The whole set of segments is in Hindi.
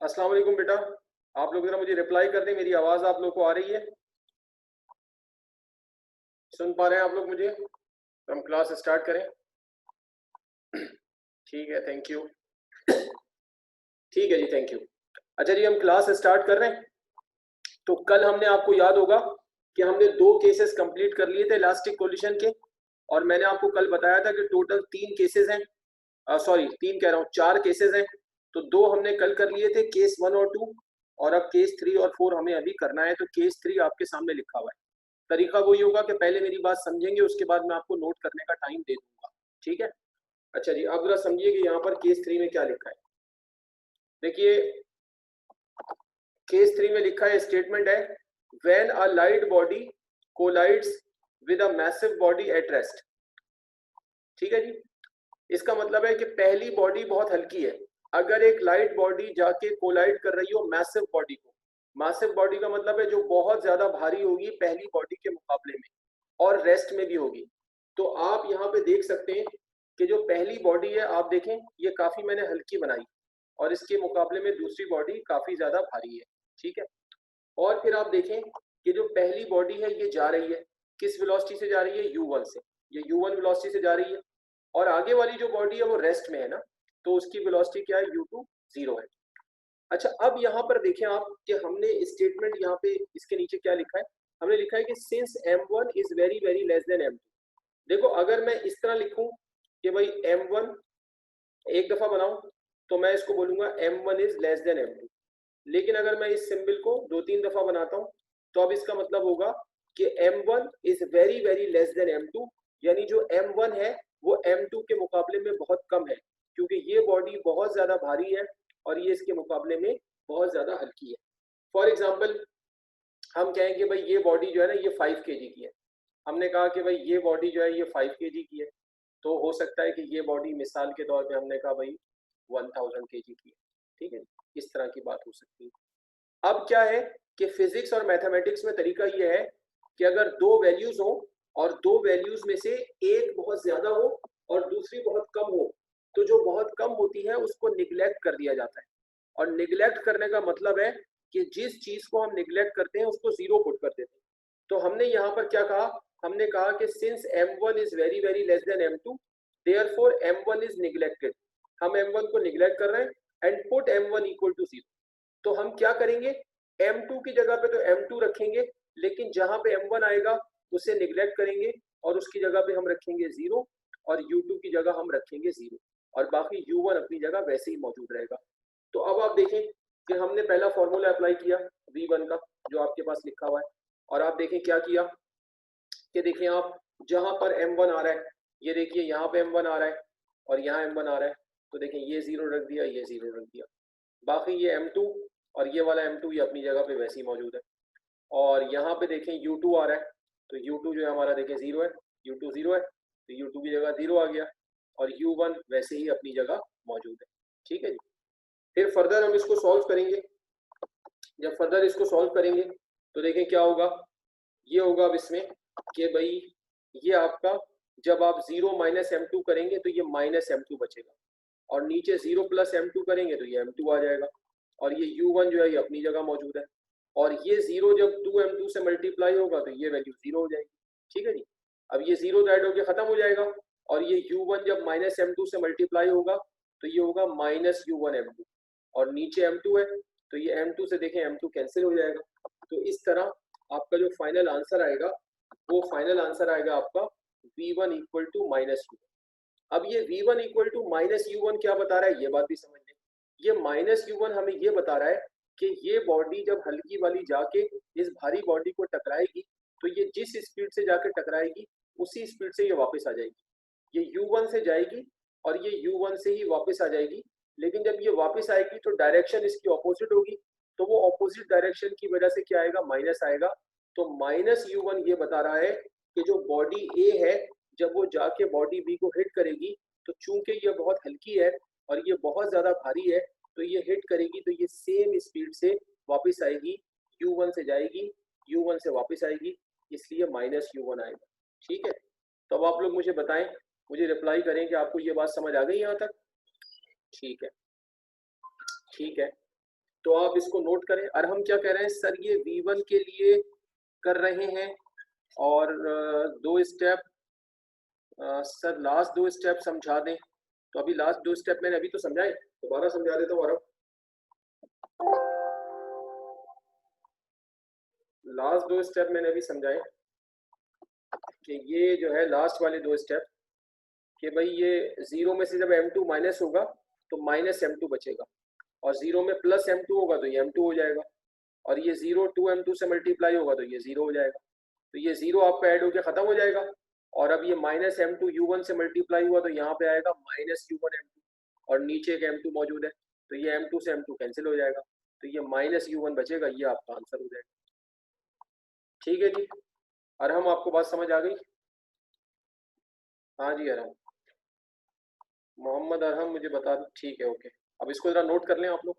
अस्सलाम वालेकुम बेटा, आप लोग जरा मुझे रिप्लाई कर दें। मेरी आवाज़ आप लोग को आ रही है? सुन पा रहे हैं आप लोग मुझे? तो हम क्लास स्टार्ट करें। ठीक है, थैंक यू। ठीक है जी, थैंक यू। अच्छा जी, हम क्लास स्टार्ट कर रहे हैं। तो कल हमने, आपको याद होगा कि हमने 2 केसेस कंप्लीट कर लिए थे इलास्टिक कोलिशन के, और मैंने आपको कल बताया था कि टोटल 3 केसेस हैं। सॉरी, 3 कह रहा हूँ, 4 केसेस हैं। तो 2 हमने कल कर लिए थे, केस 1 और 2, और अब केस 3 और 4 हमें अभी करना है। तो केस 3 आपके सामने लिखा हुआ है। तरीका वही होगा कि पहले मेरी बात समझेंगे, उसके बाद मैं आपको नोट करने का टाइम दे दूंगा। ठीक है? अच्छा जी, अब जरा समझिए कि यहाँ पर केस 3 में क्या लिखा है। देखिए, केस 3 में लिखा है, स्टेटमेंट है, when a light body collides with a massive body at rest. ठीक है जी? इसका मतलब है कि पहली बॉडी बहुत हल्की है। अगर एक लाइट बॉडी जाके कोलाइड कर रही हो मैसिव बॉडी को, मैसिव बॉडी का मतलब है जो बहुत ज्यादा भारी होगी पहली बॉडी के मुकाबले में, और रेस्ट में भी होगी, तो आप यहाँ पे देख सकते हैं कि जो पहली बॉडी है, आप देखें ये काफी मैंने हल्की बनाई, और इसके मुकाबले में दूसरी बॉडी काफी ज्यादा भारी है। ठीक है? और फिर आप देखें कि जो पहली बॉडी है ये जा रही है, किस वेलोसिटी से जा रही है? u1 से। ये u1 वेलोसिटी से जा रही है, और आगे वाली जो बॉडी है वो रेस्ट में है ना, तो उसकी वेलोसिटी क्या है? u2 0 है। अच्छा, अब यहाँ पर देखें आप कि हमने स्टेटमेंट यहाँ पे इसके नीचे क्या लिखा है। हमने लिखा है कि since m1 is very very less then m2। देखो, अगर मैं इस तरह लिखूं कि भाई m1 एक दफा बनाऊं, तो मैं इसको बोलूंगा m1 is less than m2। लेकिन अगर मैं इस सिंबल को 2-3 दफा बनाता हूं, तो अब इसका मतलब होगा कि m1 is very very less then m2, यानी जो m1 है वो m2 के मुकाबले में बहुत कम है, क्योंकि ये बॉडी बहुत ज्यादा भारी है और ये इसके मुकाबले में बहुत ज्यादा हल्की है। फॉर एग्जाम्पल, हम कहें कि भाई ये बॉडी जो है ना, ये 5 kg की है। हमने कहा कि भाई ये बॉडी जो है ये 5 kg की है, तो हो सकता है कि ये बॉडी मिसाल के तौर पे हमने कहा भाई 1000 kg की है। ठीक है? इस तरह की बात हो सकती है। अब क्या है कि फिजिक्स और मैथमेटिक्स में तरीका ये है कि अगर 2 वैल्यूज हो, और 2 वैल्यूज में से एक बहुत ज्यादा हो और दूसरी बहुत कम हो, तो जो बहुत कम होती है उसको निग्लेक्ट कर दिया जाता है। और निग्लेक्ट करने का मतलब है कि जिस चीज को हम निग्लेक्ट करते हैं उसको जीरो पुट कर देते हैं। तो हमने यहाँ पर क्या कहा? हमने कहा कि since m1 is very very less then m2, therefore m1 is neglected. हम m1 को निग्लेक्ट कर रहे हैं and put m1 equal to 0। तो हम क्या करेंगे? m2 की जगह पे तो m2 रखेंगे, लेकिन जहां पे m1 आएगा उसे निग्लेक्ट करेंगे और उसकी जगह पे हम रखेंगे 0, और u2 की जगह हम रखेंगे 0, और बाकी u1 अपनी जगह वैसे ही मौजूद रहेगा। तो अब आप देखें कि हमने पहला फॉर्मूला अप्लाई किया v1 का, जो आपके पास लिखा हुआ है, और आप देखें क्या किया कि देखिए आप, जहां पर m1 आ रहा है, ये देखिए यहाँ पे m1 आ रहा है और यहाँ m1 आ रहा है, तो देखें ये 0 रख दिया, ये 0 रख दिया, बाकी ये m2 और ये वाला m2 ये अपनी जगह पे वैसे ही मौजूद है। और यहाँ पे देखें u2 आ रहा है, तो u2 जो है हमारा देखें 0 है, u2 0 है, तो u2 की जगह 0 आ गया, और u1 वैसे ही अपनी जगह मौजूद है। ठीक है जी? फिर फर्दर हम इसको सॉल्व करेंगे। जब फर्दर इसको सॉल्व करेंगे तो देखें क्या होगा। ये होगा अब इसमें कि भाई ये आपका, जब आप 0 माइनस m2 करेंगे तो ये माइनस m2 बचेगा, और नीचे 0 प्लस m2 करेंगे तो ये m2 आ जाएगा, और ये u1 जो है ये अपनी जगह मौजूद है, और ये 0 जब 2m2 से मल्टीप्लाई होगा तो ये वैल्यू 0 हो जाएगी। ठीक है जी? अब ये 0 ऐड होकर खत्म हो जाएगा, और ये u1 जब माइनस m2 से मल्टीप्लाई होगा तो ये होगा माइनस u1 m2, और नीचे m2 है, तो ये m2 से देखें m2 कैंसिल हो जाएगा। तो इस तरह आपका जो फाइनल आंसर आएगा, वो फाइनल आंसर आएगा आपका v1 equal to minus u। अब ये v1 equal to minus u1 क्या बता रहा है, ये बात भी समझ लें। ये माइनस u1 हमें ये बता रहा है कि ये बॉडी जब हल्की वाली जाके इस भारी बॉडी को टकराएगी, तो ये जिस स्पीड से जाके टकराएगी उसी स्पीड से ये वापस आ जाएगी। ये u1 से जाएगी और ये u1 से ही वापस आ जाएगी, लेकिन जब ये वापस आएगी तो डायरेक्शन इसकी ऑपोजिट होगी, तो वो ऑपोजिट डायरेक्शन की वजह से क्या आएगा? माइनस आएगा। तो माइनस u1 ये बता रहा है कि जो बॉडी ए है, जब वो जाके बॉडी बी को हिट करेगी, तो चूंकि ये बहुत हल्की है और ये बहुत ज्यादा भारी है, तो ये हिट करेगी तो ये सेम स्पीड से वापस आएगी, u1 से जाएगी, u1 से वापस आएगी, इसलिए माइनस u1 आएगा। ठीक है? तो अब आप लोग मुझे बताएं, मुझे रिप्लाई करें कि आपको ये बात समझ आ गई यहाँ तक? ठीक है, ठीक है। तो आप इसको नोट करें। और हम क्या कह रहे हैं सर, ये V1 के लिए कर रहे हैं और दो स्टेप सर, लास्ट दो स्टेप समझा दें। तो अभी लास्ट दो स्टेप मैंने अभी तो समझाए, दोबारा समझा देता हूँ। लास्ट दो स्टेप मैंने अभी समझाए कि ये जो है लास्ट वाले दो स्टेप, कि भाई ये 0 में से जब M2 माइनस होगा तो माइनस M2 बचेगा, और 0 में प्लस M2 होगा तो ये M2 हो जाएगा, और ये 0 2 M2 से मल्टीप्लाई होगा तो ये 0 हो जाएगा। तो ये 0 आपका ऐड होकर खत्म हो जाएगा, और अब ये माइनस M2 U1 से मल्टीप्लाई हुआ तो यहाँ पे आएगा माइनस U1 M2, और नीचे एक M2 मौजूद है तो ये M2 से M2 कैंसिल हो जाएगा, तो ये माइनस U1 बचेगा, ये आपका आंसर हो जाएगा। ठीक है जी, अरहम आपको बात समझ आ गई? हाँ जी अरहम, मोहम्मद अरहम मुझे बता दो। ठीक है, ओके। अब इसको जरा नोट कर लें आप लोग।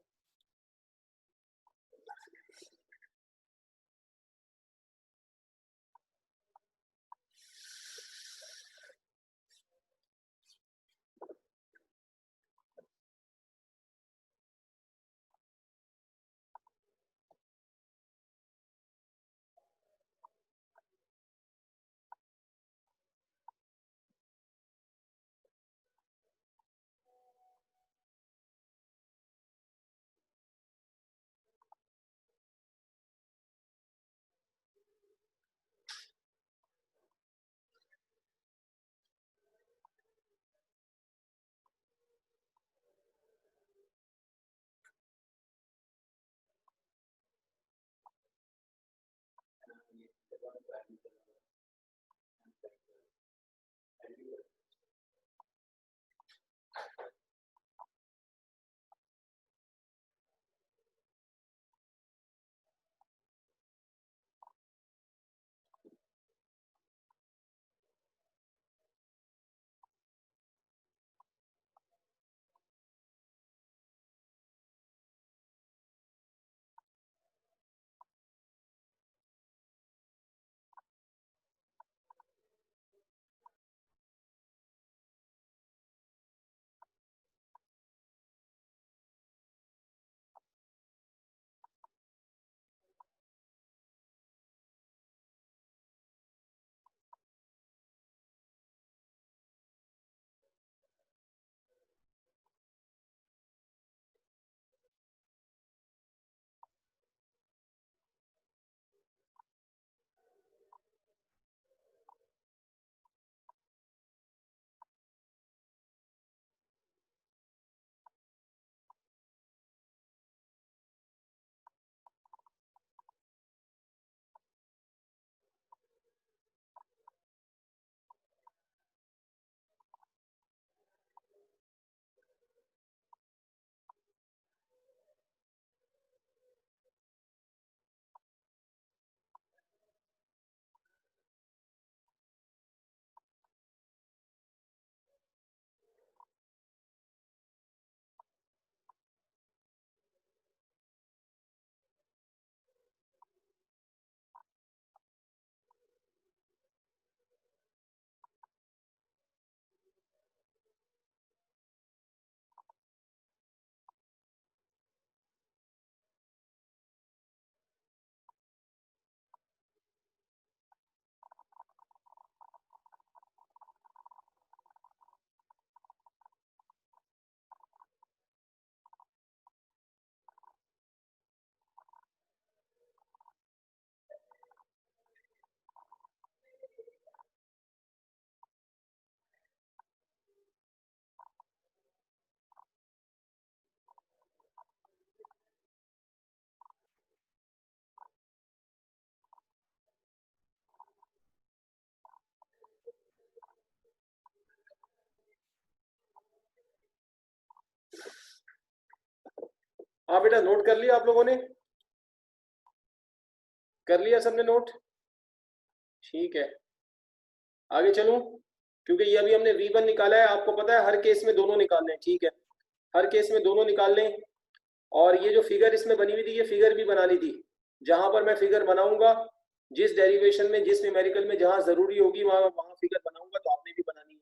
हाँ बेटा, नोट कर लिया आप लोगों ने? कर लिया सबने नोट? ठीक है, आगे चलूं? क्योंकि ये अभी हमने V1 निकाला है, आपको पता है हर केस में दोनों निकालने हैं। ठीक है, हर केस में दोनों निकाल लें। और ये जो फिगर इसमें बनी हुई थी, ये फिगर भी बना ली थी। जहां पर मैं फिगर बनाऊंगा, जिस डेरिवेशन में, जिस न्यूमेरिकल में जहां जरूरी होगी वहां वहां फिगर बनाऊंगा, तो आपने भी बनानी है।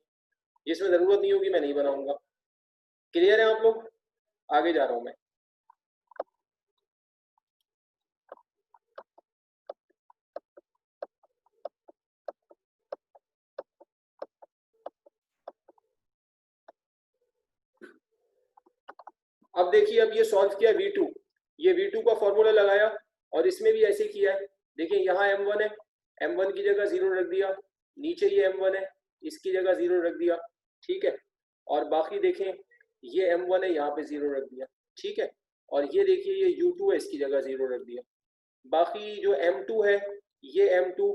जिसमें जरूरत नहीं होगी मैं नहीं बनाऊंगा। क्लियर है आप लोग? आगे जा रहा हूं मैं। अब देखिए, अब ये सॉल्व किया V2, ये V2 का फॉर्मूला लगाया और इसमें भी ऐसे किया है। देखिए यहाँ M1 है, M1 की जगह 0 रख दिया, नीचे ये M1 है, इसकी जगह 0 रख दिया, ठीक है। और बाकी देखें ये M1 है, यहाँ पे 0 रख दिया, ठीक है। और ये देखिए ये U2 है, इसकी जगह 0 रख दिया। बाकी जो M2 है, ये M2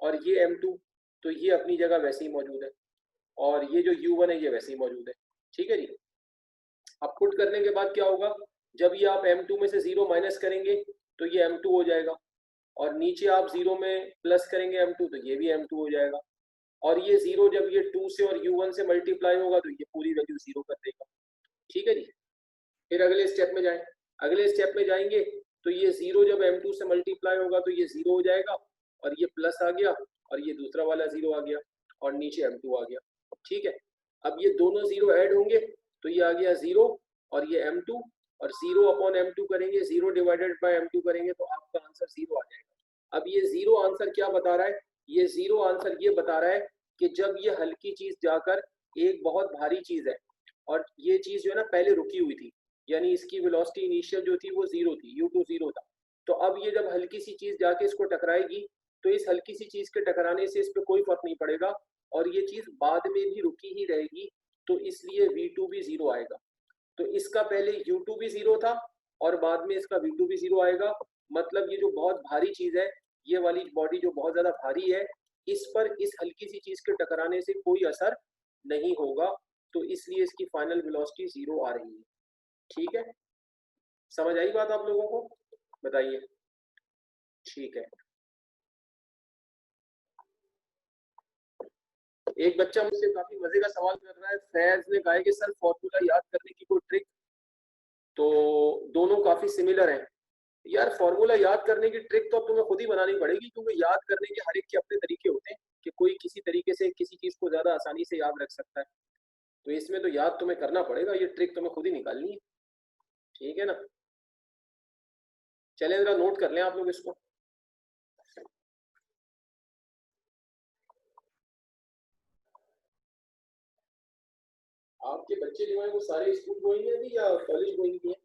और ये M2, तो ये अपनी जगह वैसे ही मौजूद है, और ये जो U1 है ये वैसे ही मौजूद है, ठीक है जी। अब पुट करने के बाद क्या होगा, जब ये आप M2 में से 0 माइनस करेंगे तो ये M2 हो जाएगा, और नीचे आप 0 में प्लस करेंगे M2 तो ये भी M2 हो जाएगा, और ये 0 जब ये 2 से और U1 से मल्टीप्लाई होगा तो ये पूरी वैल्यू 0 कर देगा, ठीक है जी। फिर अगले स्टेप में जाएं, अगले स्टेप में जाएंगे तो ये 0 जब M2 से मल्टीप्लाई होगा तो ये 0 हो जाएगा, और ये प्लस आ गया, और ये दूसरा वाला 0 आ गया, और नीचे M2 आ गया, ठीक है। अब ये दोनों 0 ऐड होंगे तो ये आ गया 0 और ये M2, और 0 अपॉन M2 करेंगे, 0 डिवाइडेड बाय M2 करेंगे तो आपका आंसर 0 आ जाएगा। अब ये 0 आंसर क्या बता रहा है, ये 0 आंसर ये बता रहा है कि जब ये हल्की चीज जाकर एक बहुत भारी चीज है, और ये चीज जो है ना पहले रुकी हुई थी, यानी इसकी वेलोसिटी इनिशियल जो थी वो 0 थी, U2 0 था, तो अब ये जब हल्की सी चीज जाके इसको टकराएगी तो इस हल्की सी चीज के टकराने से इस पर कोई फर्क नहीं पड़ेगा, और ये चीज बाद में भी रुकी ही रहेगी, तो इसलिए V2 भी 0 आएगा। तो इसका पहले U2 भी 0 था और बाद में इसका V2 भी 0 आएगा, मतलब ये जो बहुत भारी चीज है, ये वाली बॉडी जो बहुत ज्यादा भारी है, इस पर इस हल्की सी चीज के टकराने से कोई असर नहीं होगा, तो इसलिए इसकी फाइनल वेलोसिटी 0 आ रही है, ठीक है। समझ आई बात आप लोगों को, बताइए, ठीक है। एक बच्चा मुझसे काफी मजे का सवाल कर रहा है, फैज ने कहा है कि सर फॉर्मूला याद करने की कोई ट्रिक, तो दोनों काफी सिमिलर हैं। यार फॉर्मूला याद करने की ट्रिक तो अब तुम्हें खुद ही बनानी पड़ेगी, क्योंकि याद करने के हर एक के अपने तरीके होते हैं, कि कोई किसी तरीके से किसी चीज को ज्यादा आसानी से याद रख सकता है, तो इसमें तो याद तुम्हें करना पड़ेगा, ये ट्रिक तुम्हें खुद ही निकालनी है, ठीक है ना। चले जरा नोट कर लें आप लोग इसको। आपके बच्चे जो है वो सारे स्कूल गोइंग है अभी या कॉलेज गोइंग भी है?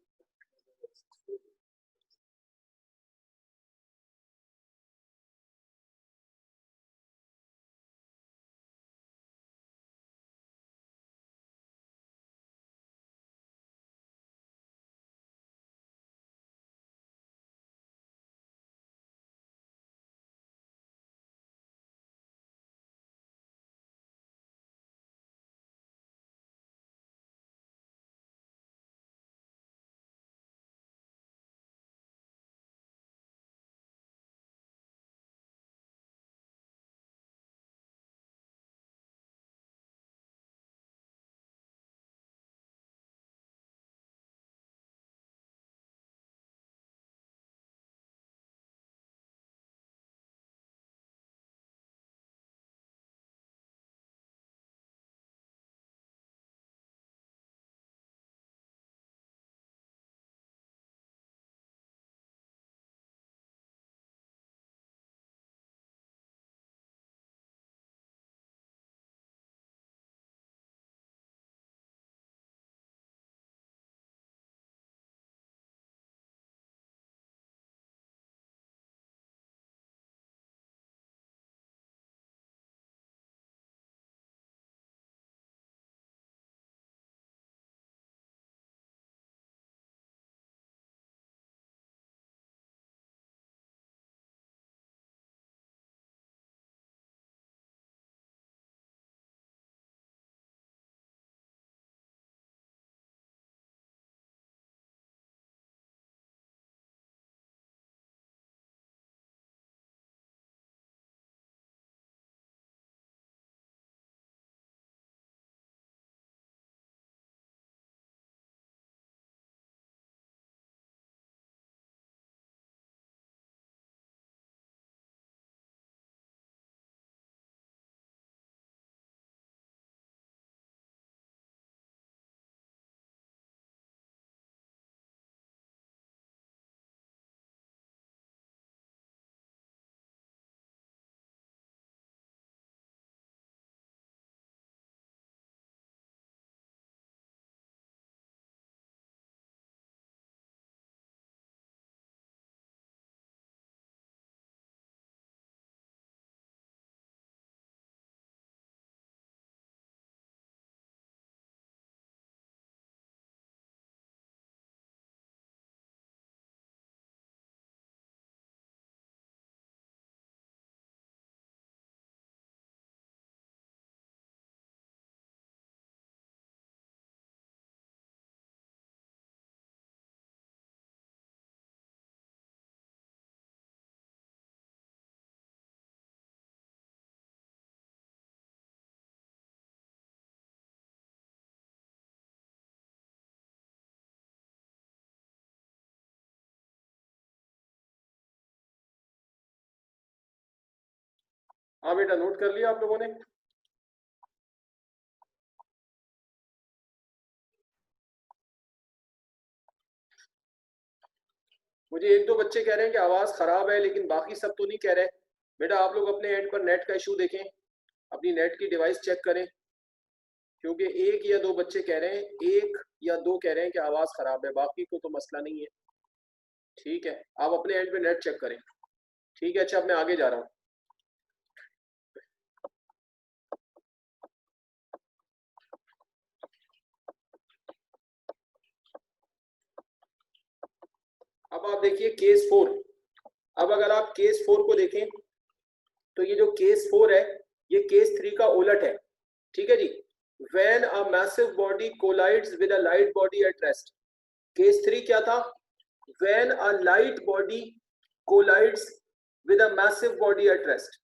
हाँ बेटा, नोट कर लिया आप लोगों ने? मुझे एक दो बच्चे कह रहे हैं कि आवाज खराब है, लेकिन बाकी सब तो नहीं कह रहे। बेटा आप लोग अपने एंड पर नेट का इशू देखें, अपनी नेट की डिवाइस चेक करें, क्योंकि एक या दो बच्चे कह रहे हैं, एक या दो कह रहे हैं कि आवाज खराब है, बाकी को तो मसला नहीं है। ठीक है, आप अपने एंड पे नेट चेक करें। ठीक है, अच्छा अब मैं आगे जा रहा हूँ। अब आप देखिए केस 4। अब अगर आप केस 4 को देखें तो ये जो केस 4 है ये केस 3 का उलट है। ठीक है जी। When a massive body collides with a light body at rest, case 3 क्या था? When a light body collides with a massive body at rest,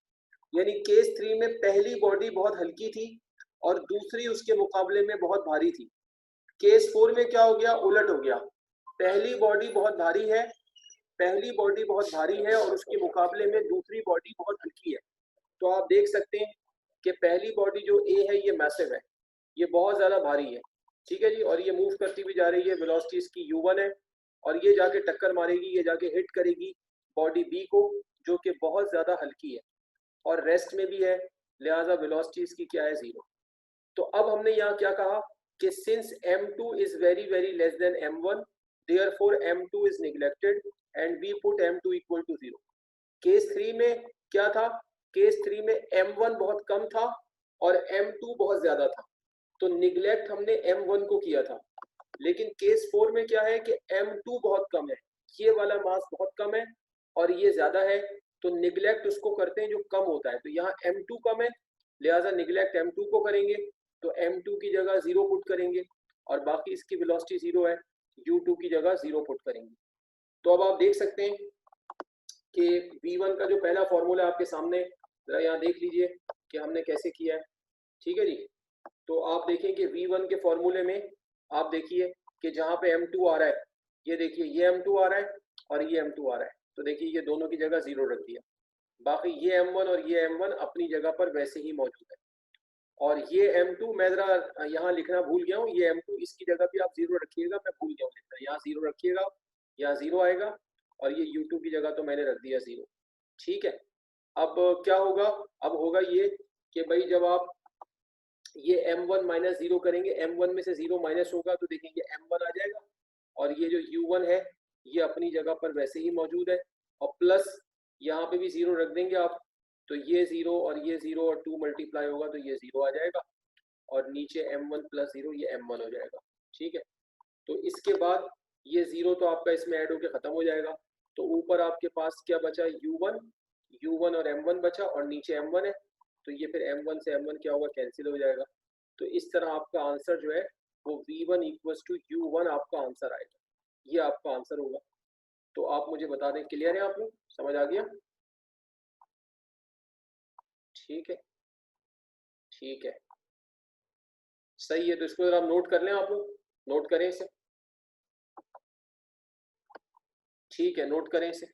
यानी केस 3 में पहली बॉडी बहुत हल्की थी और दूसरी उसके मुकाबले में बहुत भारी थी। केस 4 में क्या हो गया? उलट हो गया। पहली बॉडी बहुत भारी है, पहली बॉडी बहुत भारी है और उसके मुकाबले में दूसरी बॉडी बहुत हल्की है। तो आप देख सकते हैं कि पहली बॉडी जो ए है ये मैसिव है, ये बहुत ज्यादा भारी है। ठीक है जी, और ये मूव करती हुई जा रही है, वेलोसिटी इसकी u1 है, और ये जाके टक्कर मारेगी, ये जाके हिट करेगी बॉडी बी को जो कि बहुत ज्यादा हल्की है और रेस्ट में भी है, लिहाजा वेलोसिटी इसकी क्या है? 0। तो अब हमने यहाँ क्या कहा कि since m2 is very very less than m1, therefore m2 is neglected and we put m2 equal to 0। Case 3 में क्या था? केस 3 में m1 बहुत कम था और m2 बहुत ज्यादा था, तो निगलेक्ट हमने m1 को किया था। लेकिन केस 4 में क्या है कि m2 बहुत कम है, ये वाला मास बहुत कम है और ये ज्यादा है, तो निगलेक्ट उसको करते हैं जो कम होता है। तो यहाँ m2 कम है, लिहाजा निगलेक्ट m2 को करेंगे, तो m2 की जगह 0 पुट करेंगे और बाकी इसकी वेलोसिटी 0 है, u2 की जगह 0 पुट करेंगे। तो अब आप देख सकते हैं कि v1 का जो पहला फॉर्मूला आपके सामने, जरा यहाँ देख लीजिए कि हमने कैसे किया है। ठीक है जी। तो आप देखें कि v1 के फॉर्मूले में आप देखिए कि जहाँ पे m2 आ रहा है, ये देखिए ये m2 आ रहा है और ये m2 आ रहा है, तो देखिए ये दोनों की जगह 0 रख दिया। बाकी ये m1 और ये m1 अपनी जगह पर वैसे ही मौजूद है। और ये m2 मैं जरा यहाँ लिखना भूल गया हूँ, ये m2 इसकी जगह भी आप 0 रखिएगा, मैं भूल गया हूँ लिखना, यहाँ 0 रखिएगा, यहाँ 0 आएगा, और ये u2 की जगह तो मैंने रख दिया 0। ठीक है। अब क्या होगा? अब होगा ये कि भाई जब आप ये m1 माइनस 0 करेंगे, m1 में से 0 माइनस होगा तो देखेंगे m1 आ जाएगा, और ये जो u1 है ये अपनी जगह पर वैसे ही मौजूद है, और प्लस यहाँ पे भी 0 रख देंगे आप, तो ये 0 और ये 0 और 2 मल्टीप्लाई होगा तो ये 0 आ जाएगा, और नीचे m1 प्लस 0 ये m1 हो जाएगा। ठीक है। तो इसके बाद ये 0 तो आपका इसमें ऐड होकर खत्म हो जाएगा, तो ऊपर आपके पास क्या बचा? u1 और m1 बचा, और नीचे m1 है, तो ये फिर m1 से m1 क्या होगा? कैंसिल हो जाएगा। तो इस तरह आपका आंसर जो है वो v1 इक्वल्स टू u1 आपका आंसर आएगा, ये आपका आंसर होगा। तो आप मुझे बता दें, क्लियर है? आप लोग समझ आ गया? ठीक है, ठीक है, सही है। तो इसको जरा नोट कर लें, आप लोग नोट करें इसे। ठीक है, नोट करें इसे।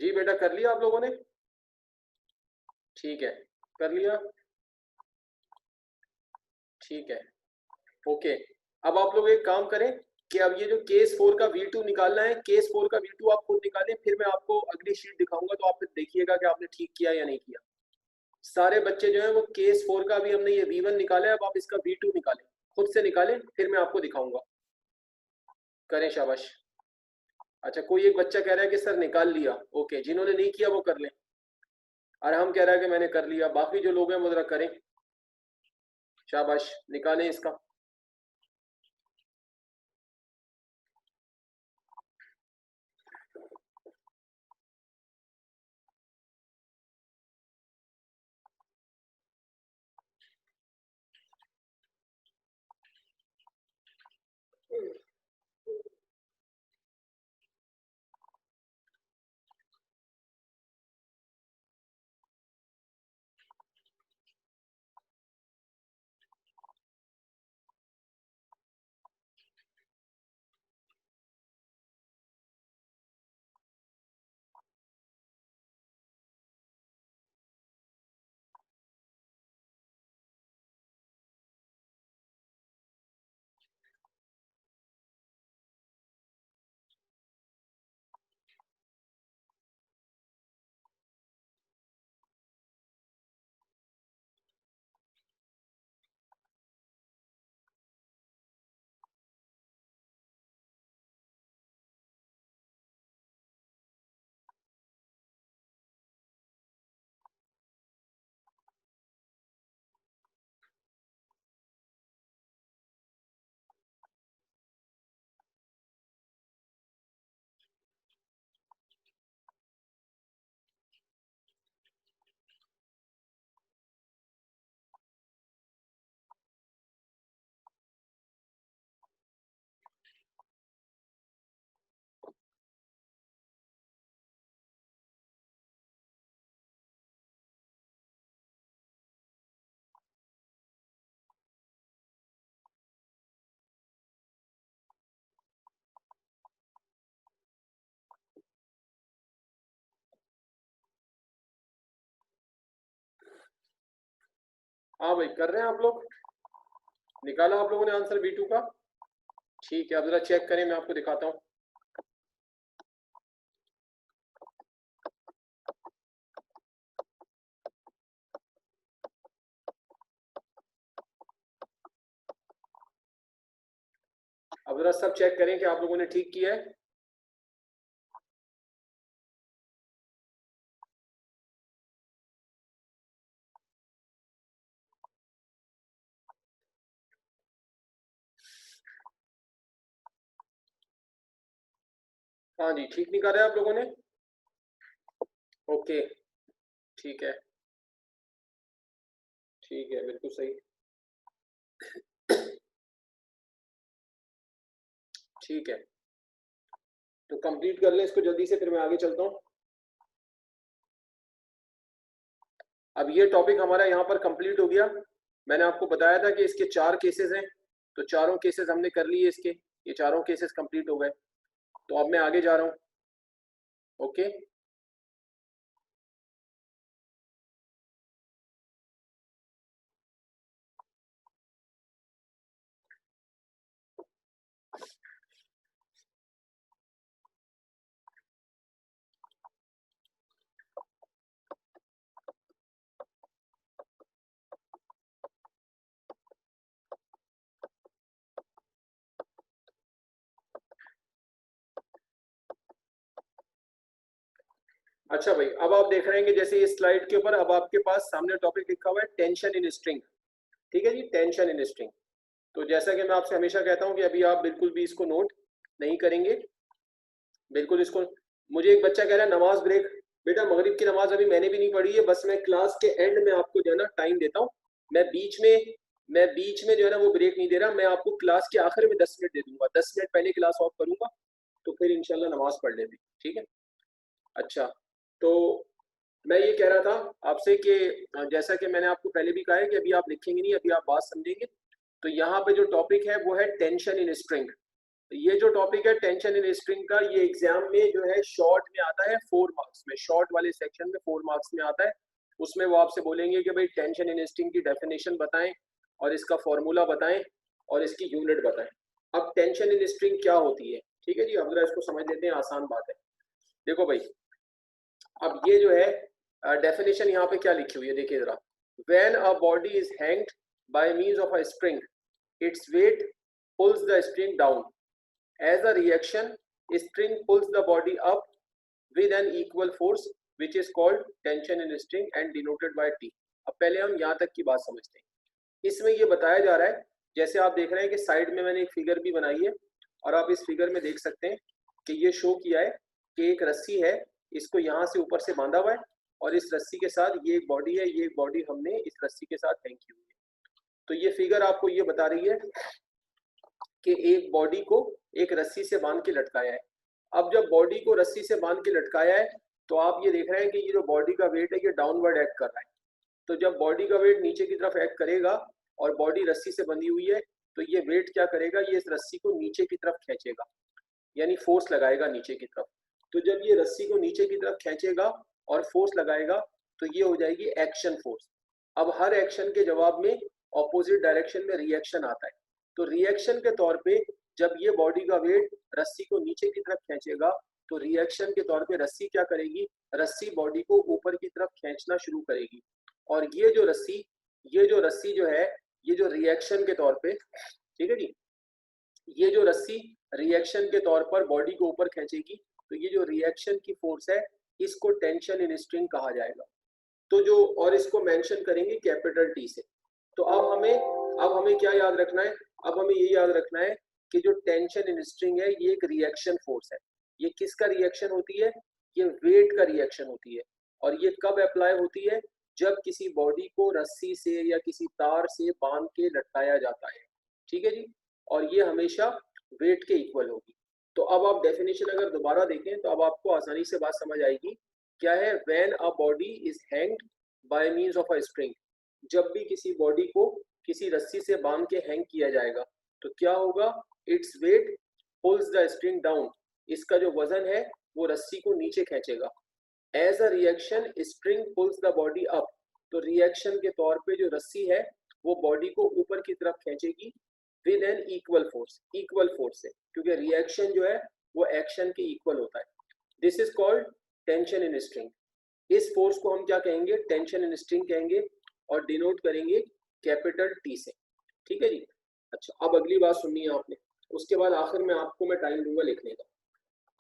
जी बेटा कर लिया आप लोगों ने? ठीक है, कर लिया, ठीक है, ओके। अब आप लोग एक काम करें कि अब ये जो केस 4 का V2 निकालना है, केस 4 का V2 आप खुद निकालें, फिर मैं आपको अगली शीट दिखाऊंगा तो आप फिर देखिएगा कि आपने ठीक किया या नहीं किया। सारे बच्चे जो है वो केस 4 का भी हमने ये V1 निकाला है, अब आप इसका V2 निकालें, खुद से निकालें, फिर मैं आपको दिखाऊंगा। करें, शाबाश। अच्छा, कोई एक बच्चा कह रहा है कि सर निकाल लिया, ओके, जिन्होंने नहीं किया वो कर लें। अरहम कह रहा है कि मैंने कर लिया, बाकी जो लोग हैं वो जरा करें, शाबाश, निकालें इसका। हाँ भाई, कर रहे हैं आप लोग? निकाला आप लोगों ने आंसर B2 का? ठीक है, अब जरा चेक करें, मैं आपको दिखाता हूँ। अब जरा सब चेक करें कि आप लोगों ने ठीक किया है। हाँ जी, ठीक निकाला है आप लोगों ने? ओके, ठीक है, ठीक है, बिल्कुल सही। ठीक है, तो कंप्लीट कर लें इसको जल्दी से, फिर मैं आगे चलता हूँ। अब ये टॉपिक हमारा यहाँ पर कंप्लीट हो गया। मैंने आपको बताया था कि इसके 4 केसेस हैं, तो चारों केसेस हमने कर लिए इसके, ये चारों केसेस कंप्लीट हो गए। तो अब मैं आगे जा रहा हूँ। ओके, अच्छा भाई, अब आप देख रहे हैं कि जैसे इस स्लाइड के ऊपर अब आपके पास सामने टॉपिक लिखा हुआ है टेंशन इन स्ट्रिंग। ठीक है जी, टेंशन इन स्ट्रिंग। तो जैसा कि मैं आपसे हमेशा कहता हूं कि अभी आप बिल्कुल भी इसको नोट नहीं करेंगे, बिल्कुल इसको। मुझे एक बच्चा कह रहा है नमाज ब्रेक। बेटा, मगरिब की नमाज अभी मैंने भी नहीं पढ़ी है, बस मैं क्लास के एंड में आपको जो है ना टाइम देता हूँ। मैं बीच में जो है ना वो ब्रेक नहीं दे रहा, मैं आपको क्लास के आखिर में 10 मिनट दे दूंगा, 10 मिनट पहले क्लास ऑफ करूंगा, तो फिर इंशाल्लाह नमाज पढ़ लेंगे, ठीक है? अच्छा, तो मैं ये कह रहा था आपसे कि जैसा कि मैंने आपको पहले भी कहा है कि अभी आप लिखेंगे नहीं, अभी आप बात समझेंगे। तो यहाँ पे जो टॉपिक है वो है टेंशन इन स्ट्रिंग। ये जो टॉपिक है टेंशन इन स्ट्रिंग का, ये एग्जाम में जो है शॉर्ट में आता है 4 मार्क्स में, शॉर्ट वाले सेक्शन में 4 मार्क्स में आता है। उसमें वो आपसे बोलेंगे कि भाई टेंशन इन स्ट्रिंग की डेफिनेशन बताएं और इसका फॉर्मूला बताएं और इसकी यूनिट बताएं। अब टेंशन इन स्ट्रिंग क्या होती है, ठीक है जी, अब जरा इसको समझ लेते हैं, आसान बात है। देखो भाई, अब ये जो है डेफिनेशन यहाँ पे क्या लिखी हुई है, देखिए जरा। When a body is hanged by means of a spring, it's weight pulls the spring down. As a reaction, string pulls the body up with an equal force, which is called tension in string and denoted by T. अब पहले हम यहाँ तक की बात समझते हैं। इसमें ये बताया जा रहा है, जैसे आप देख रहे हैं कि साइड में मैंने एक फिगर भी बनाई है और आप इस फिगर में देख सकते हैं कि ये शो किया है कि एक रस्सी है, इसको यहाँ से ऊपर से बांधा हुआ है और इस रस्सी के साथ ये एक बॉडी है, ये एक बॉडी हमने इस रस्सी के साथ हैंग की हुई है। तो ये फिगर आपको ये बता रही है कि एक बॉडी को एक रस्सी से बांध के लटकाया है। अब जब बॉडी को रस्सी से बांध के लटकाया है तो आप ये देख रहे हैं कि ये जो बॉडी का वेट है ये डाउनवर्ड एक्ट कर रहा है। तो जब बॉडी का वेट नीचे की तरफ एक्ट करेगा और बॉडी रस्सी से बंधी हुई है तो ये वेट क्या करेगा, ये इस रस्सी को नीचे की तरफ खींचेगा, यानी फोर्स लगाएगा नीचे की तरफ। तो जब ये रस्सी को नीचे की तरफ खींचेगा और फोर्स लगाएगा तो ये हो जाएगी एक्शन फोर्स। अब हर एक्शन के जवाब में ऑपोजिट डायरेक्शन में रिएक्शन आता है। तो रिएक्शन के तौर पे जब ये बॉडी का वेट रस्सी को नीचे की तरफ खींचेगा तो रिएक्शन के तौर पे रस्सी क्या करेगी, रस्सी बॉडी को ऊपर की तरफ खींचना शुरू करेगी। और ये जो रस्सी जो है, ये जो रिएक्शन के तौर पे, ठीक है जी, ये जो रस्सी रिएक्शन के तौर पर बॉडी को ऊपर खींचेगी, तो ये जो रिएक्शन की फोर्स है इसको टेंशन इन स्ट्रिंग कहा जाएगा। तो जो, और इसको मेंशन करेंगे कैपिटल टी से। तो अब हमें क्या याद रखना है, अब हमें ये याद रखना है कि जो टेंशन इन स्ट्रिंग है ये एक रिएक्शन फोर्स है। ये किसका रिएक्शन होती है, ये वेट का रिएक्शन होती है। और ये कब अप्लाई होती है, जब किसी बॉडी को रस्सी से या किसी तार से बांध के लटकाया जाता है, ठीक है जी, और ये हमेशा वेट के इक्वल होगी। तो अब आप डेफिनेशन अगर दोबारा देखें तो अब आपको आसानी से बात समझ आएगी। क्या है, when a body is hanged by means of a spring, जब भी किसी बॉडी को किसी रस्सी से बांध के हैंग किया जाएगा तो क्या होगा, its weight pulls the spring down, इसका जो वजन है वो रस्सी को नीचे खींचेगा। As a reaction spring pulls the body up, तो रिएक्शन के तौर पे जो रस्सी है वो बॉडी को ऊपर की तरफ खींचेगी विद एन इक्वल फोर्स से, क्योंकि रिएक्शन जो है वो एक्शन के इक्वल होता है। This is called tension in string. इस फोर्स को हम क्या कहेंगे, टेंशन इन स्ट्रिंग कहेंगे और डिनोट करेंगे कैपिटल टी से, ठीक है जी। अच्छा, अब अगली बात सुननी है आपने, उसके बाद आखिर में आपको मैं टाइम दूंगा लिखने का।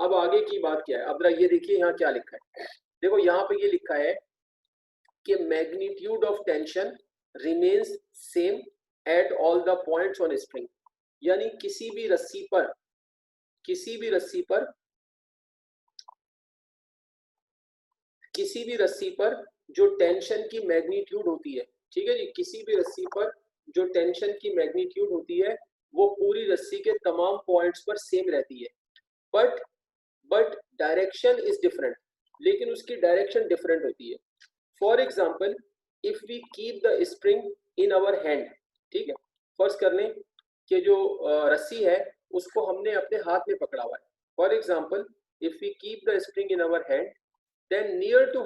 अब आगे की बात क्या है, अब जरा ये देखिए यहाँ क्या लिखा है। देखो यहाँ पे ये लिखा है कि magnitude of tension remains same at all the points on spring, यानी किसी भी रस्सी पर जो टेंशन की मैग्नीट्यूड होती है, ठीक है जी, किसी भी रस्सी पर जो टेंशन की मैग्नीट्यूड होती है वो पूरी रस्सी के तमाम पॉइंट्स पर सेम रहती है। बट डायरेक्शन इज डिफरेंट, लेकिन उसकी डायरेक्शन डिफरेंट होती है। For example, if we keep the spring in our hand, ठीक है, फर्ज कर लें कि जो रस्सी है उसको हमने अपने हाथ में पकड़ा हुआ है। For example, if we keep the spring in our hand, then near to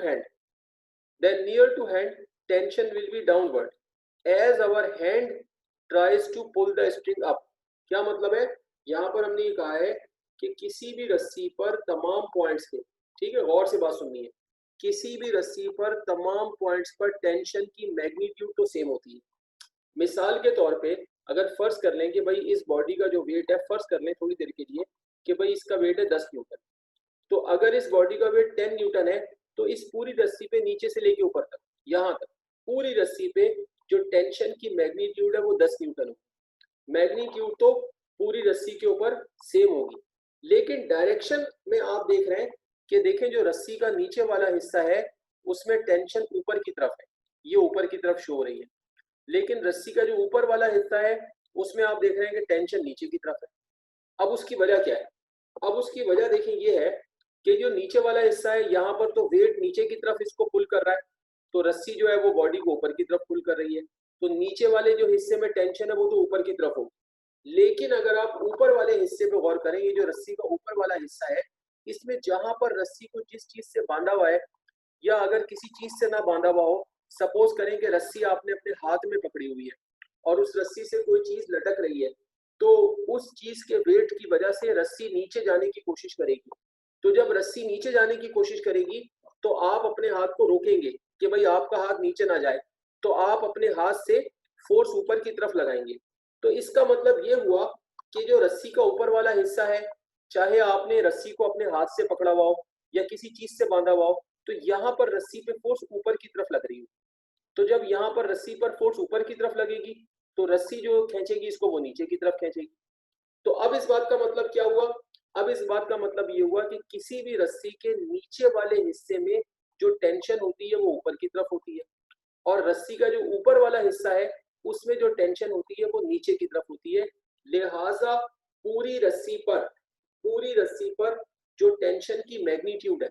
hand tension will be downward as our hand tries to pull the string up। क्या मतलब है, यहाँ पर हमने ये कहा है कि किसी भी रस्सी पर तमाम पॉइंट्स पे, ठीक है, गौर से बात सुननी है, किसी भी रस्सी पर तमाम पॉइंट्स पर टेंशन की मैग्नीट्यूड तो सेम होती है। मिसाल के तौर पे अगर फर्ज कर लें कि भाई इस बॉडी का जो वेट है, फर्ज कर लें थोड़ी देर के लिए कि भाई इसका वेट है 10 न्यूटन, तो अगर इस बॉडी का वेट 10 न्यूटन है तो इस पूरी रस्सी पे नीचे से लेके ऊपर तक, यहाँ तक पूरी रस्सी पे जो टेंशन की मैग्नीट्यूड है वो 10 न्यूटन होगी। मैग्नीट्यूड तो पूरी रस्सी के ऊपर सेम होगी, लेकिन डायरेक्शन में आप देख रहे हैं कि देखें जो रस्सी का नीचे वाला हिस्सा है उसमें टेंशन ऊपर की तरफ है, ये ऊपर की तरफ शो हो रही है, लेकिन रस्सी का जो ऊपर वाला हिस्सा है उसमें आप देख रहे हैं कि टेंशन नीचे की तरफ है। अब उसकी वजह क्या है, अब उसकी वजह देखें ये है कि जो नीचे वाला हिस्सा है यहाँ पर तो वेट नीचे की तरफ इसको पुल कर रहा है, तो रस्सी जो है वो बॉडी को ऊपर की तरफ पुल कर रही है, तो नीचे वाले जो हिस्से में टेंशन है वो तो ऊपर की तरफ होगी। लेकिन अगर आप ऊपर वाले हिस्से पे गौर करें, ये जो रस्सी का ऊपर वाला हिस्सा है, इसमें जहां पर रस्सी को जिस चीज से बांधा हुआ है या अगर किसी चीज से ना बांधा हुआ हो, सपोज करें कि रस्सी आपने अपने हाथ में पकड़ी हुई है और उस रस्सी से कोई चीज लटक रही है, तो उस चीज के वेट की वजह से रस्सी नीचे जाने की कोशिश करेगी। तो जब रस्सी नीचे जाने की कोशिश करेगी तो आप अपने हाथ को रोकेंगे कि भाई आपका हाथ नीचे ना जाए, तो आप अपने हाथ से फोर्स ऊपर की तरफ लगाएंगे। तो इसका मतलब ये हुआ कि जो रस्सी का ऊपर वाला हिस्सा है, चाहे आपने रस्सी को अपने हाथ से पकड़ा हुआ हो या किसी चीज से बांधा हुआ हो, तो यहाँ पर रस्सी पे फोर्स ऊपर की तरफ लग रही हो। तो जब यहाँ पर रस्सी पर फोर्स ऊपर की तरफ लगेगी तो रस्सी जो खींचेगी इसको वो नीचे की तरफ खींचेगी। तो अब इस बात का मतलब क्या हुआ? अब इस बात का मतलब ये हुआ कि किसी भी रस्सी के नीचे वाले हिस्से में जो टेंशन होती है वो ऊपर की तरफ होती है, और रस्सी का जो ऊपर वाला हिस्सा है उसमें जो टेंशन होती है वो नीचे की तरफ होती है। लिहाजा पूरी रस्सी पर जो टेंशन की मैग्नीट्यूड है,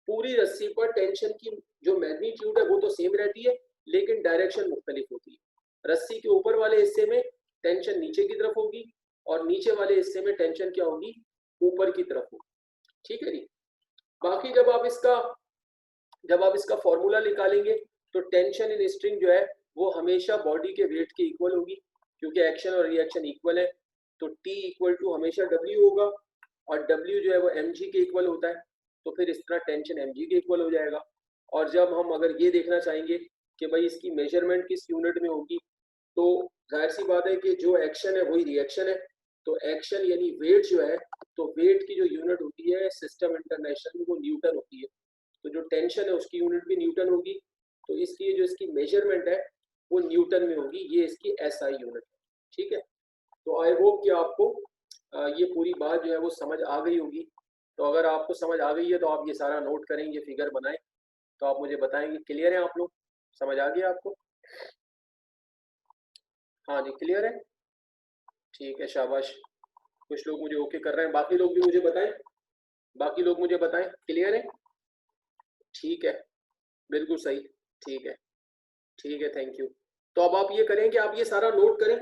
पूरी रस्सी पर टेंशन की जो मैग्नीट्यूड है वो तो सेम रहती है, लेकिन डायरेक्शन मुख्तलिफ होती है। रस्सी के ऊपर वाले हिस्से में टेंशन नीचे की तरफ होगी और नीचे वाले हिस्से में टेंशन क्या होगी? ऊपर की तरफ होगी। ठीक है जी। बाकी जब आप इसका फॉर्मूला निकालेंगे तो टेंशन इन स्ट्रिंग जो है वो हमेशा बॉडी के वेट के इक्वल होगी, क्योंकि एक्शन और रिएक्शन इक्वल है। तो T इक्वल टू हमेशा W होगा, और W जो है वो mg के इक्वल होता है, तो फिर इस तरह टेंशन mg के इक्वल हो जाएगा। और जब हम अगर ये देखना चाहेंगे कि भाई इसकी मेजरमेंट किस यूनिट में होगी, तो जाहिर सी बात है कि जो एक्शन है वही रिएक्शन है। तो एक्शन यानी वेट जो है, तो वेट की जो यूनिट होती है सिस्टम इंटरनेशनल में वो न्यूटन होती है। तो जो टेंशन है उसकी यूनिट भी न्यूटन होगी, तो इसलिए जो इसकी मेजरमेंट है वो न्यूटन में होगी। ये इसकी एसआई यूनिट है। ठीक है। तो आई होप कि आपको ये पूरी बात जो है वो समझ आ गई होगी। तो अगर आपको समझ आ गई है तो आप ये सारा नोट करें, ये फिगर बनाएं, तो आप मुझे बताएंगे। क्लियर है आप लोग? समझ आ गया आपको? हाँ जी, क्लियर है। ठीक है, शाबाश। कुछ लोग मुझे ओके कर रहे हैं, बाकी लोग भी मुझे बताएं। बाकी लोग मुझे बताएं, क्लियर है? ठीक है, बिल्कुल सही। ठीक है, ठीक है, थैंक यू। तो अब आप ये करें कि आप ये सारा नोट करें।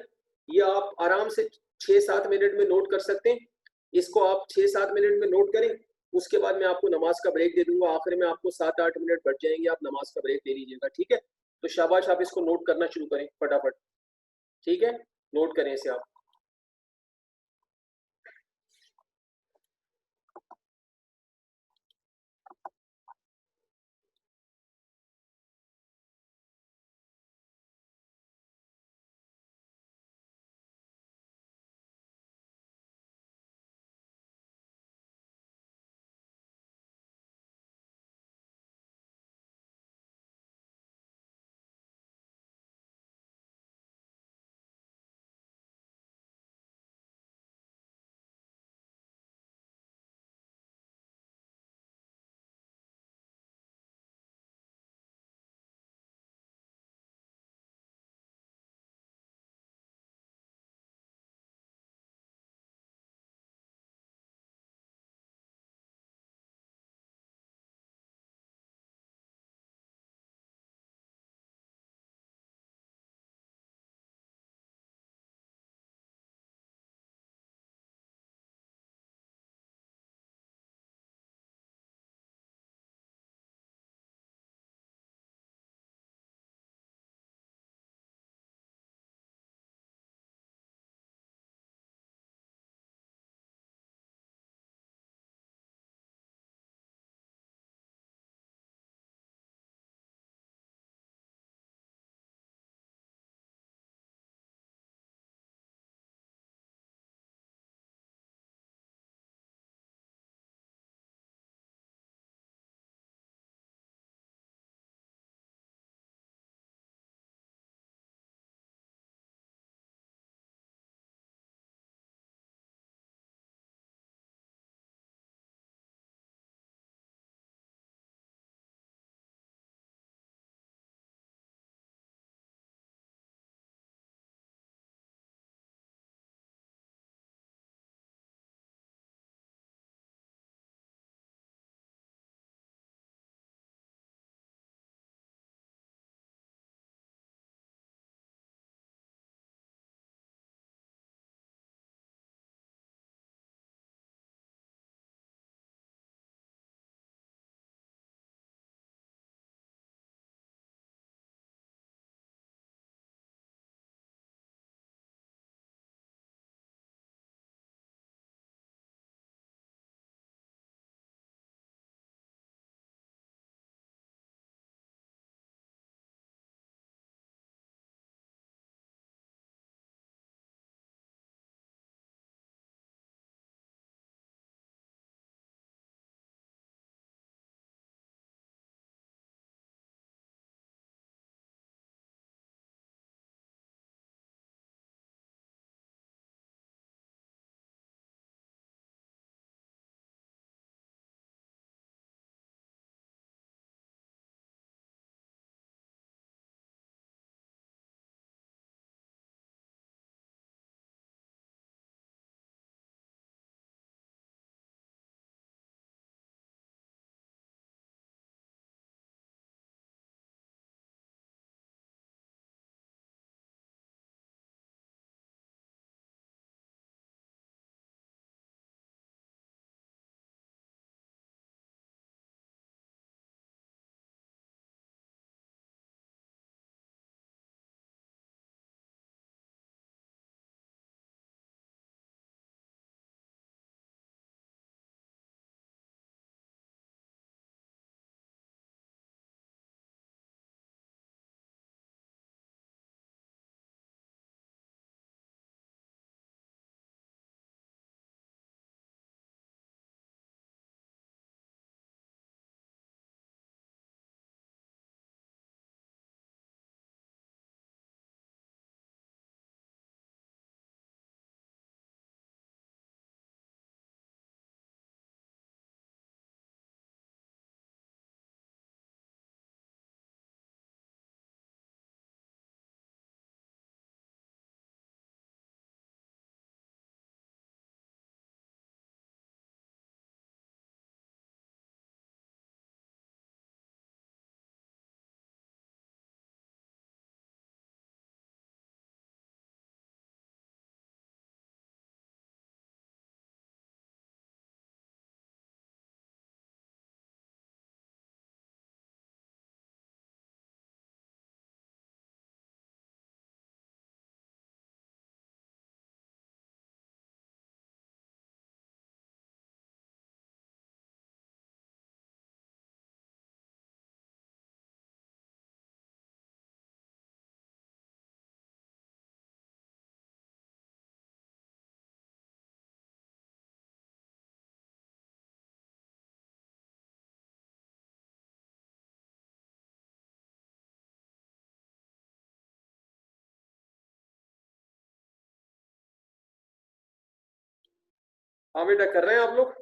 ये आप आराम से 6-7 मिनट में नोट कर सकते हैं। इसको आप 6-7 मिनट में नोट करें। उसके बाद मैं आपको नमाज का ब्रेक दे दूंगा। आखिर में आपको 7-8 मिनट बच जाएंगे, आप नमाज का ब्रेक ले लीजिएगा। ठीक है। तो शाबाश, आप इसको नोट करना शुरू करें फटाफट। ठीक है, नोट करें इसे आप। हाँ बेटा, कर रहे हैं आप लोग,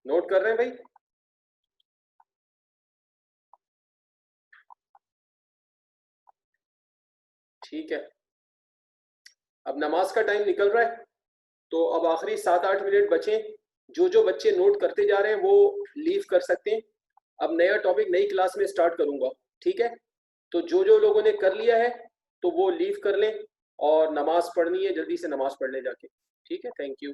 नोट कर रहे हैं भाई? ठीक है, अब नमाज का टाइम निकल रहा है, तो अब आखिरी 7-8 मिनट बचे। जो बच्चे नोट करते जा रहे हैं वो लीव कर सकते हैं। अब नया टॉपिक नई क्लास में स्टार्ट करूंगा, ठीक है? तो जो लोगों ने कर लिया है तो वो लीव कर लें, और नमाज पढ़नी है जल्दी से नमाज पढ़ लें जाके, ठीक है? Thank you.